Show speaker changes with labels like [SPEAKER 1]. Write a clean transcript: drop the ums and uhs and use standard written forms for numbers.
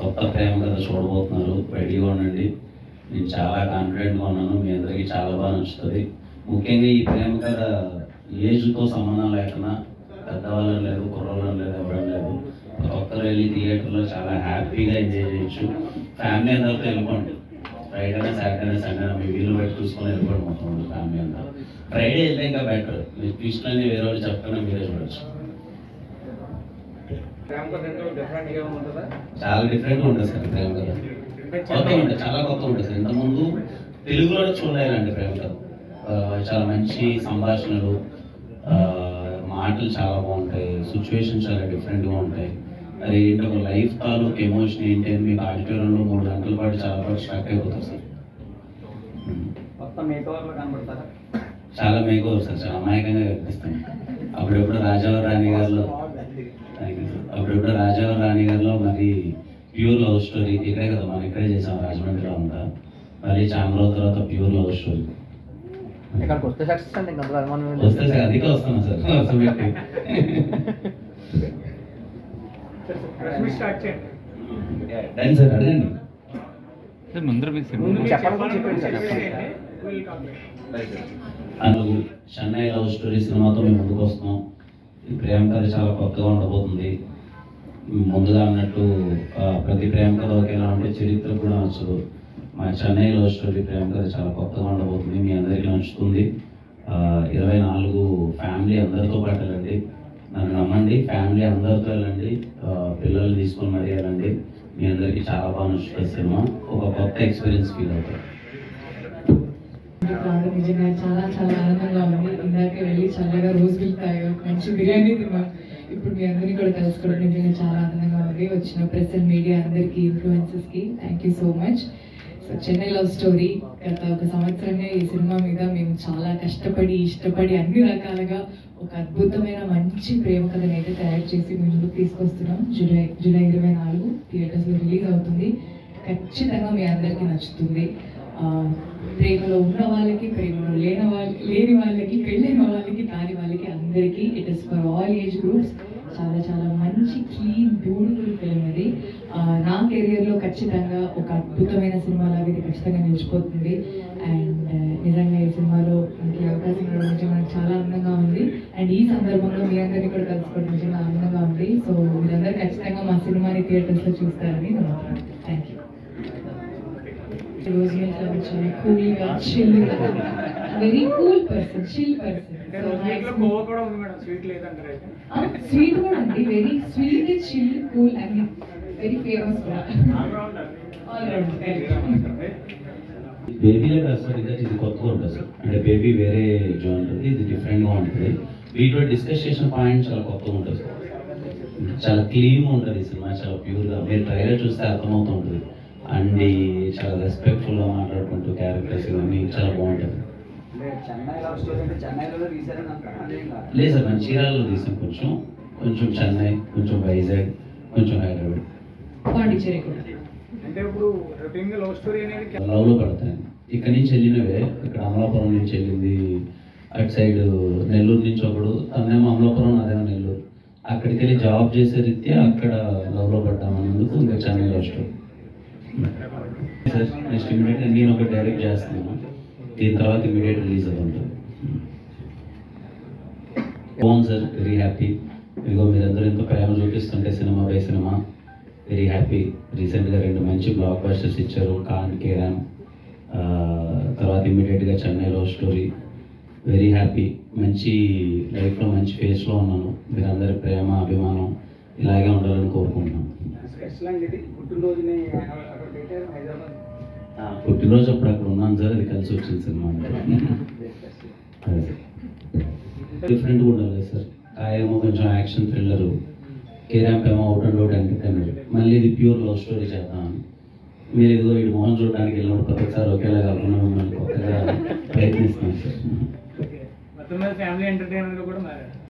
[SPEAKER 1] కొత్త ప్రేమ కథ చూడబోతున్నారు, రెడీగా ఉండండి. నేను చాలా కాన్ఫిడెంట్గా ఉన్నాను, మీ అందరికీ చాలా బాగా నచ్చుతుంది. ముఖ్యంగా ఈ ప్రేమ కథ ఏజ్తో సంబంధం లేకుండా పెద్దవాళ్ళని లేదు, కుర్రవాళ్ళని లేదు, ఎవరం లేదు, ఒక్కరు వెళ్ళి థియేటర్లో చాలా హ్యాపీగా ఎంజాయ్ చేయొచ్చు. ఫ్యామిలీ అందరితో వెళ్ళిపోండి, ఫ్రైడే సాటర్డే సండే మీ వీలు పెట్టి చూసుకొని వెళ్ళిపోండి మొత్తం ఫ్యామిలీ అంతా. ఫ్రైడే వెళ్తే ఇంకా బెటర్, మీరు ట్విస్ట్లన్నీ వేరే వాళ్ళు చెప్పకుండా మీరే చూడొచ్చు. చాలా డిఫరెంట్గా ఉంటుంది సార్ ప్రేమ కథ, కొత్తగా ఉంటుంది, చాలా కొత్తగా ఉంటుంది సార్. ఇంతకుముందు తెలుగులో చూడలేదండి ప్రేమ కథ. చాలా మంచి సంభాషణలు, మాటలు చాలా బాగుంటాయి, సిచ్యువేషన్స్ చాలా డిఫరెంట్గా ఉంటాయి. అది ఏంటి ఒక లైఫ్ తాలూకు ఎమోషన్ ఏంటి అని మీకు ఆడిటోరియంలో 3 గంటల పాటు చాలా పాటు స్టార్ట్ అయిపోతుంది సార్. చాలా మేకోవర్ సార్, చాలా అమాయకంగా కనిపిస్తాను. అప్పుడెప్పుడు రాజావారి రాణి గారిలో మరి ప్యూర్ లవ్ స్టోరీ ఇక్కడే కదా, మనం ఇక్కడే చేసాం రాజమండ్రిలో అంతా. మళ్ళీ చాలా రోజుల తర్వాత ప్యూర్ లవ్ స్టోరీ వస్తే సార్ అందుకే వస్తాను సార్. డన్ సార్, అడగండి. చెన్నై లవ్ స్టోరీ సినిమాతో మేము ముందుకు వస్తున్నాం. ఈ ప్రేమ కథ చాలా కొత్తగా ఉండబోతుంది. ముందుగా అన్నట్టు ప్రతి ప్రేమ కథ ఒకేలా ఉంటే చరిత్ర కూడా నచ్చదు. మా చెన్నై లవ్ స్టోరీ ప్రేమ కథ చాలా కొత్తగా ఉండబోతుంది, మీ అందరికీ నచ్చుతుంది. 24 ఫ్యామిలీ అందరితో పాటు వెళ్ళండి, నన్ను నమ్మండి, ఫ్యామిలీ అందరితో వెళ్ళండి, పిల్లలు తీసుకొని మరీ వెళ్ళండి. మీ అందరికీ చాలా బాగా నచ్చుతుంది సినిమా, ఒక కొత్త ఎక్స్పీరియన్స్ ఫీల్ అవుతారు.
[SPEAKER 2] నిజంగా చాలా చాలా ఆనందంగా ఉంది. ఇందాక వెళ్ళి చల్లగా రోజు వెళ్తాయో మంచి బిర్యానీ తిన్నాం. ఇప్పుడు మీ అందరినీ కూడా కలుసుకోవడం నిజంగా చాలా ఆనందంగా ఉంది. వచ్చిన ప్రెస్ అండ్ మీడియా అందరికీ, ఇన్ఫ్లుయెన్సర్స్కి thank you so much. So Chennai love story గత 1 సంవత్సరంగా ఈ సినిమా మీద మేము చాలా కష్టపడి ఇష్టపడి అన్ని రకాలుగా ఒక అద్భుతమైన మంచి ప్రేమ కథను అయితే తయారు చేసి మేము ముందుకు తీసుకొస్తున్నాం. జూలై 24 థియేటర్స్లో రిలీజ్ అవుతుంది. ఖచ్చితంగా మీ అందరికీ నచ్చుతుంది. ప్రేమలో ఉన్న వాళ్ళకి, ప్రేమలో లేని వాళ్ళకి, పెళ్ళైన వాళ్ళకి, కాని వాళ్ళకి, అందరికీ it is for all age groups. చాలా చాలా మంచి క్లీన్ బ్యూటిఫుల్ ఫిల్మ్ ఇది. నా కెరియర్లో ఖచ్చితంగా ఒక అద్భుతమైన సినిమా లాగా ఇది ఖచ్చితంగా నిలిచిపోతుంది. అండ్ నిజంగా ఈ సినిమాలో మనకి అవకాశం ఇవ్వడం నిజంగా నాకు చాలా ఆనందంగా ఉంది. అండ్ ఈ సందర్భంలో మీ అందరినీ కూడా కలుసుకోవడం నిజంగా ఆనందంగా ఉంది. సో మీరందరూ ఖచ్చితంగా మా సినిమాని థియేటర్స్లో చూస్తారని నమ్ముతున్నాను. Thank you. రోజు చాలా కూల్గా, చిల్గా, very cool person, chill person. Sweet కూడా అండి, very sweet, chill, cool and very famous కూడా.
[SPEAKER 1] బేబీలో కాదు ఇది కొత్తగా ఉంటుంది సార్. అంటే బేబీ వేరే జానర్, ఇది డిఫరెంట్గా ఉంటుంది. వీటిలో డిస్కస్ చేసిన పాయింట్ చాలా కొత్తగా ఉంటుంది సార్. చాలా క్లీన్గా ఉంటుంది ఈ సినిమా, చాలా ప్యూర్గా. మీరు ట్రైలర్ చూస్తే అర్థమవుతూ ఉంటుంది. అండ్ చాలా రెస్పెక్ట్ఫుల్గా మాట్లాడుకుంటూ క్యారెక్టర్స్ ఇవన్నీ చాలా బాగుంటుంది. లేదు సార్, నేను చీరాలలో తీసాను, కొంచెం చెన్నై, కొంచెం వైజాగ్, కొంచెం హైదరాబాద్, లవ్లో పడతాను. ఇక్కడ నుంచి వెళ్ళినవే, ఇక్కడ అమలాపురం నుంచి వెళ్ళింది, అటు సైడ్ నెల్లూరు నుంచి ఒకడు, తనేమో అమలాపురం, అదేమో నెల్లూరు. అక్కడికి వెళ్ళి జాబ్ చేసే రీత్యా అక్కడ లవ్లో పడ్డామన్నందుకు ఇంకా Chennai love story sir. Next ఇమీడియట్గా నేను ఒకటి డైరెక్ట్ చేస్తున్నాను, దీని తర్వాత ఇమీడియట్ రిలీజ్ అవుతుంది. బాగుంది సార్, వెరీ హ్యాపీ. ఇదిగో మీరందరూ ఎంతో ప్రేమ చూపిస్తుంటే cinema by cinema, very happy. రీసెంట్గా 2 మంచి బ్లాక్ బస్టర్స్ ఇచ్చారు, కాన్ కేరామ్, తర్వాత ఇమీడియట్గా Chennai love story. Very happy, మంచి లైఫ్లో మంచి ఫేస్లో ఉన్నాను. మీరందరి ప్రేమ, అభిమానం ఇలాగే ఉండాలని కోరుకుంటున్నాను. పుట్టినరోజు అప్పుడు అక్కడ ఉన్నాను సార్, అది కలిసి వచ్చింది సినిమా అంటే. డిఫరెంట్గా ఉండాలి సార్. ఏమో కొంచెం యాక్షన్ థ్రిల్లరు, కేరాంప్ ఏమో అవుట్ అండ్ అవుట్ ఎంటర్టైన్మెంట్. మళ్ళీ ఇది ప్యూర్ లవ్ స్టోరీ చేద్దామని. మీరు ఇదిగో వీడు మోహన్ చూడడానికి వెళ్ళినప్పుడు ప్రతిసారి ఒకేలా కాకుండా మిమ్మల్ని కొత్తగా ప్రయత్నిస్తున్నాను సార్.
[SPEAKER 3] ఫ్యామిలీ ఎంటర్టైన్మెంట్ కూడా